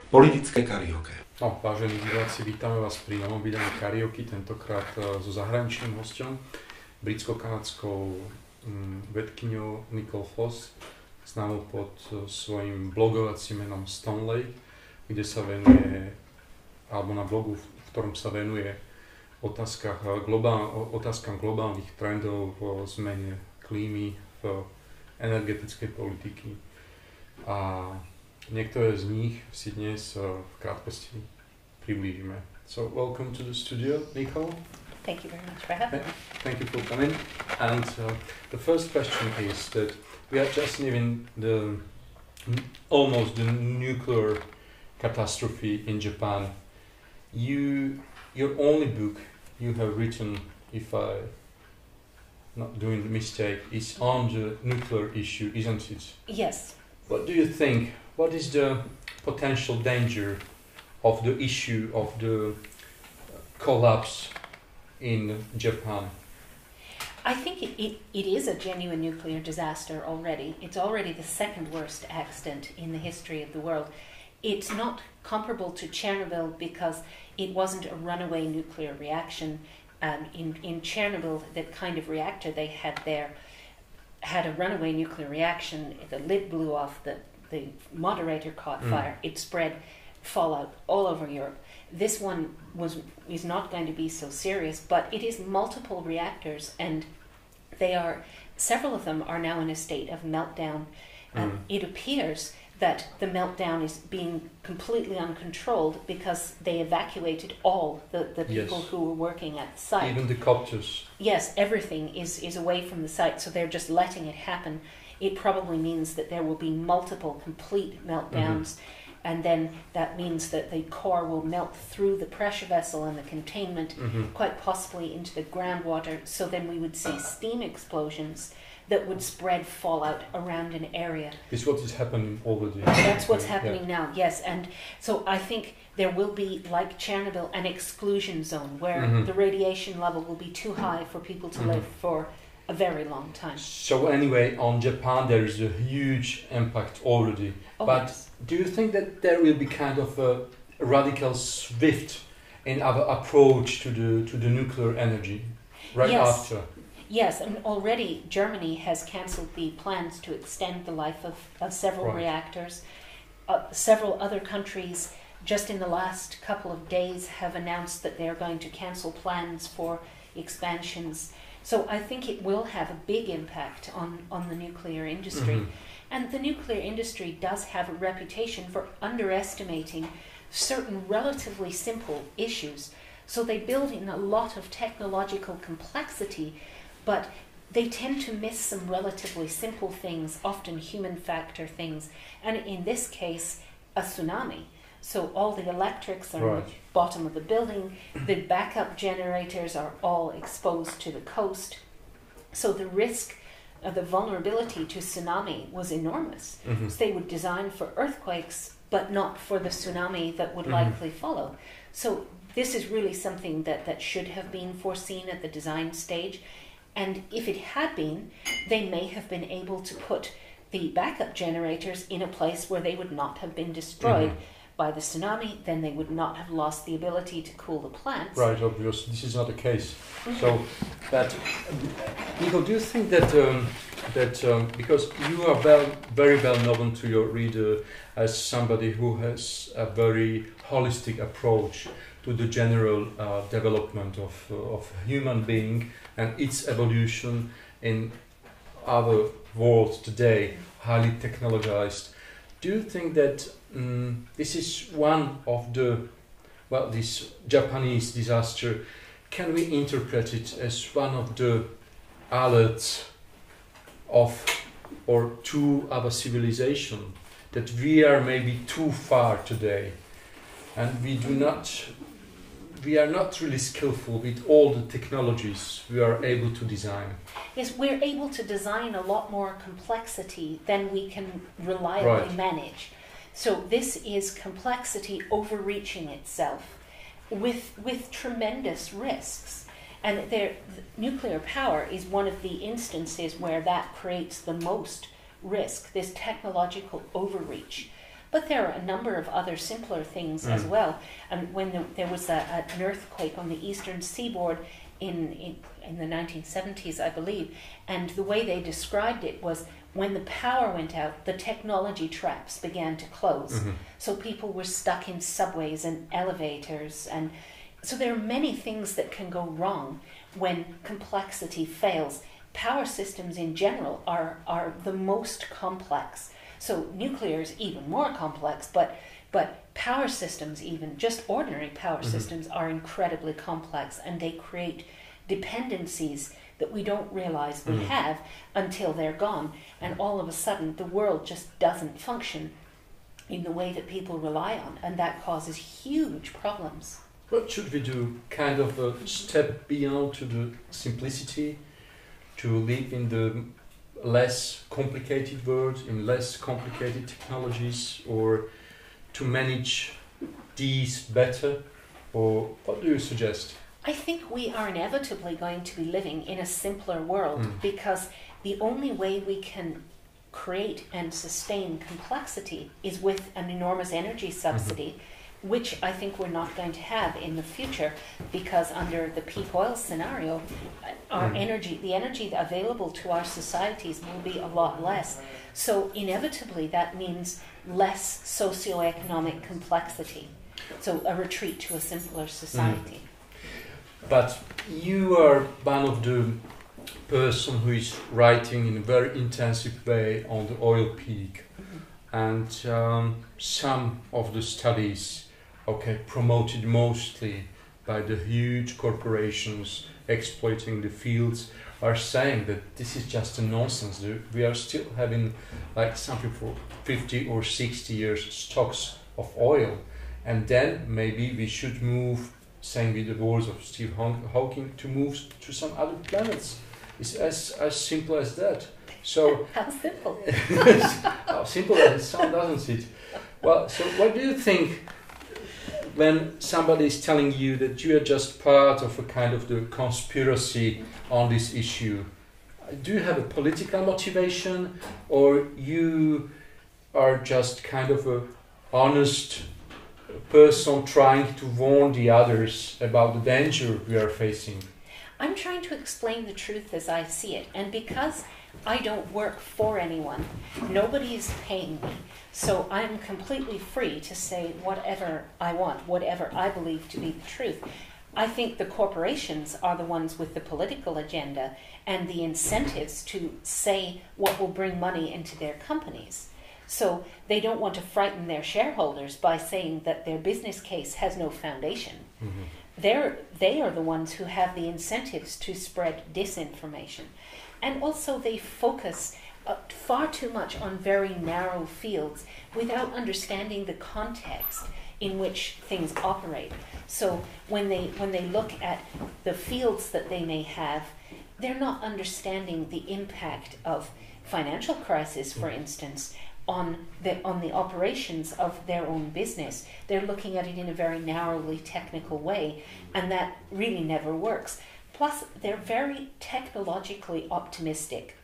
Politické karioke. No, vážení diváci, vítame vás pri novom vydaní karioky, tentokrát so zahraničným hosťom, britsko-kanadskou vedkyňou Nicole Foss, známou pod svojím blogovacím menom Stoneley, kde sa venuje, alebo na blogu, v ktorom sa venuje otázkam globálnych trendov v zmene klímy, v energetickej politiky. A niektoré z nich si dnes v krátkosti priblížime. So, welcome to the studio, Nicole. Thank you very much for having me. Thank you for coming. And the first question is that we are just living almost the nuclear catastrophe in Japan. Your only book you have written, if I'm not doing a mistake, is on the nuclear issue, isn't it? Yes. What do you think? What is the potential danger of the issue of the collapse in Japan? I think it is a genuine nuclear disaster already. It's already the second worst accident in the history of the world. It's not comparable to Chernobyl because it wasn't a runaway nuclear reaction. In Chernobyl, the kind of reactor they had there had a runaway nuclear reaction. The lid blew off, the moderator caught fire. It spread fallout all over Europe. This one is not going to be so serious, but it is multiple reactors, and several of them are now in a state of meltdown. It appears that the meltdown is being completely uncontrolled because they evacuated all the people who were working at the site. Even the copters. Yes, everything is away from the site, so they're just letting it happen. It probably means that there will be multiple complete meltdowns, and then that means that the core will melt through the pressure vessel and the containment, quite possibly into the groundwater, so then we would see steam explosions that would spread fallout around an area. This is what is happening already. That's what's happening now, yes. And so I think there will be, like Chernobyl, an exclusion zone where the radiation level will be too high for people to live for a very long time. So anyway, on Japan there is a huge impact already. Oh, but yes. do you think that there will be kind of a radical shift in our approach to the nuclear energy after? Yes, and already Germany has cancelled the plans to extend the life of several reactors. Several other countries, just in the last couple of days, have announced that they're going to cancel plans for expansions. So I think it will have a big impact on the nuclear industry. And the nuclear industry does have a reputation for underestimating certain relatively simple issues. So they build in a lot of technological complexity, but they tend to miss some relatively simple things, often human factor things. And in this case, a tsunami. So all the electrics are at the bottom of the building, the backup generators are all exposed to the coast. So the risk of the vulnerability to tsunami was enormous. So they would design for earthquakes, but not for the tsunami that would likely follow. So this is really something that should have been foreseen at the design stage. And if it had been, they may have been able to put the backup generators in a place where they would not have been destroyed by the tsunami. Then they would not have lost the ability to cool the plants. Right, obviously, this is not the case. So, but Nicole, do you think that because you are very well known to your reader as somebody who has a very holistic approach to the general development of human being and its evolution in our world today, highly technologized. Do you think that this is one of this Japanese disaster, can we interpret it as one of the alerts to our civilization, that we are maybe too far today, and we are not really skillful with all the technologies we are able to design? Yes, we're able to design a lot more complexity than we can reliably manage. So this is complexity overreaching itself with tremendous risks. And nuclear power is one of the instances where that creates the most risk, this technological overreach. But there are a number of other simpler things as well. And when there was an earthquake on the eastern seaboard in the 1970s, I believe, and the way they described it was when the power went out, the technology traps began to close. So people were stuck in subways and elevators, and so there are many things that can go wrong when complexity fails. Power systems in general are the most complex. So nuclear is even more complex, but power systems, even just ordinary power systems, are incredibly complex, and they create dependencies that we don't realize we have until they're gone. And all of a sudden, the world just doesn't function in the way that people rely on, and that causes huge problems. What should we do? Kind of a step beyond to the simplicity, to live in the less complicated world, in less complicated technologies, or to manage these better? Or what do you suggest? I think we are inevitably going to be living in a simpler world because the only way we can create and sustain complexity is with an enormous energy subsidy, which I think we're not going to have in the future, because under the peak oil scenario, our the energy available to our societies will be a lot less. So inevitably that means less socioeconomic complexity. So a retreat to a simpler society. But you are one of the person who is writing in a very intensive way on the oil peak, and some of the studies, promoted mostly by the huge corporations exploiting the fields, are saying that this is just a nonsense. We are still having like something for 50 or 60 years stocks of oil, and then maybe we should move, saying with the words of Steve Hawking, to move to some other planets. It's as simple as that. So how simple? How simple as it sounds, doesn't it? Well, so what do you think when somebody is telling you that you are just part of a kind of the conspiracy on this issue? Do you have a political motivation, or you are just kind of a honest person trying to warn the others about the danger we are facing? I'm trying to explain the truth as I see it, and because I don't work for anyone, nobody is paying me, so I'm completely free to say whatever I want, whatever I believe to be the truth. I think the corporations are the ones with the political agenda and the incentives to say what will bring money into their companies. So they don't want to frighten their shareholders by saying that their business case has no foundation. They are the ones who have the incentives to spread disinformation. And also they focus far too much on very narrow fields without understanding the context in which things operate. So when they look at the fields that they may have, they're not understanding the impact of financial crisis, for instance, on the operations of their own business. They're looking at it in a very narrowly technical way, and that really never works. Plus, they're very technologically optimistic.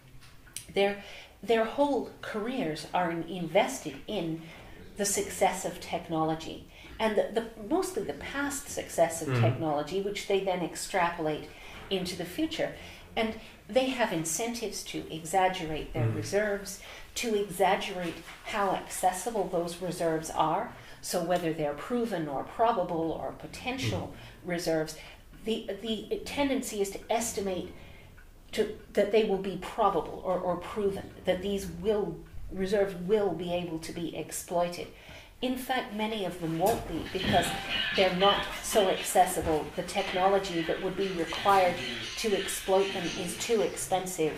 Their whole careers are invested in the success of technology, and mostly the past success of technology, which they then extrapolate into the future. And they have incentives to exaggerate their reserves, to exaggerate how accessible those reserves are. So whether they're proven or probable or potential reserves, the tendency is to estimate that they will be probable or proven, that these reserves will be able to be exploited. In fact, many of them won't be, because they're not so accessible. The technology that would be required to exploit them is too expensive,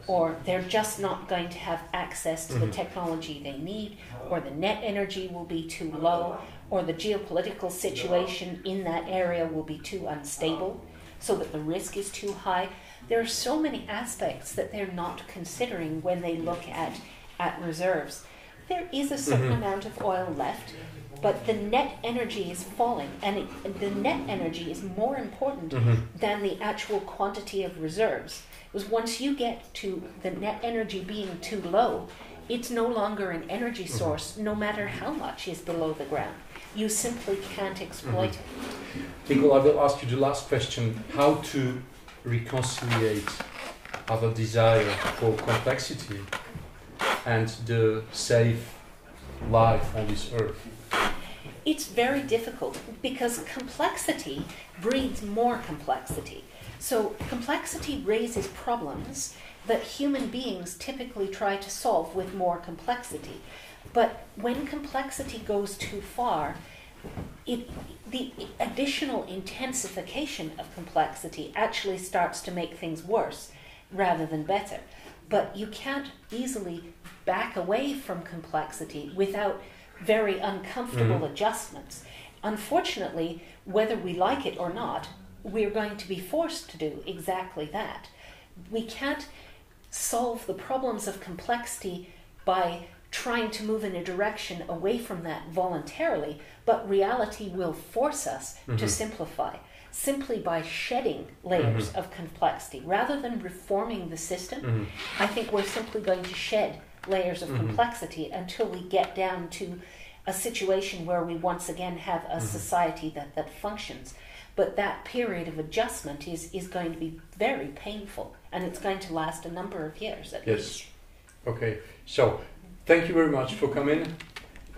or they're just not going to have access to the technology they need, or the net energy will be too low, or the geopolitical situation in that area will be too unstable, so that the risk is too high. There are so many aspects that they're not considering when they look at reserves. There is a certain amount of oil left, but the net energy is falling, and the net energy is more important than the actual quantity of reserves. Because once you get to the net energy being too low, it's no longer an energy source, no matter how much is below the ground. You simply can't exploit it. Nicole, I will ask you the last question. How to reconciliate our desire for complexity and the safe life on this earth? It's very difficult because complexity breeds more complexity. So complexity raises problems that human beings typically try to solve with more complexity. But when complexity goes too far, the additional intensification of complexity actually starts to make things worse rather than better. But you can't easily back away from complexity without very uncomfortable adjustments. Unfortunately, whether we like it or not, we're going to be forced to do exactly that. We can't solve the problems of complexity by trying to move in a direction away from that voluntarily, but reality will force us to simplify, simply by shedding layers of complexity. Rather than reforming the system, I think we're simply going to shed layers of complexity until we get down to a situation where we once again have a society that functions. But that period of adjustment is going to be very painful, and it's going to last a number of years at least. Okay, so thank you very much for coming,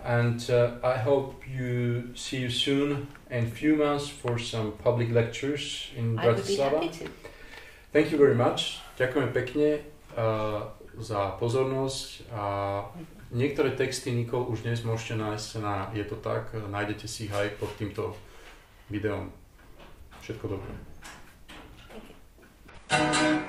and I hope you see you soon in a few months for some public lectures in Bratislava. I would be happy to. Thank you very much. Ďakujem pekne za pozornosť. Niektoré texty Nicole už dnes môžete nájsť na Je to tak, nájdete si ich aj pod týmto videom. Všetko dobré. Thank you.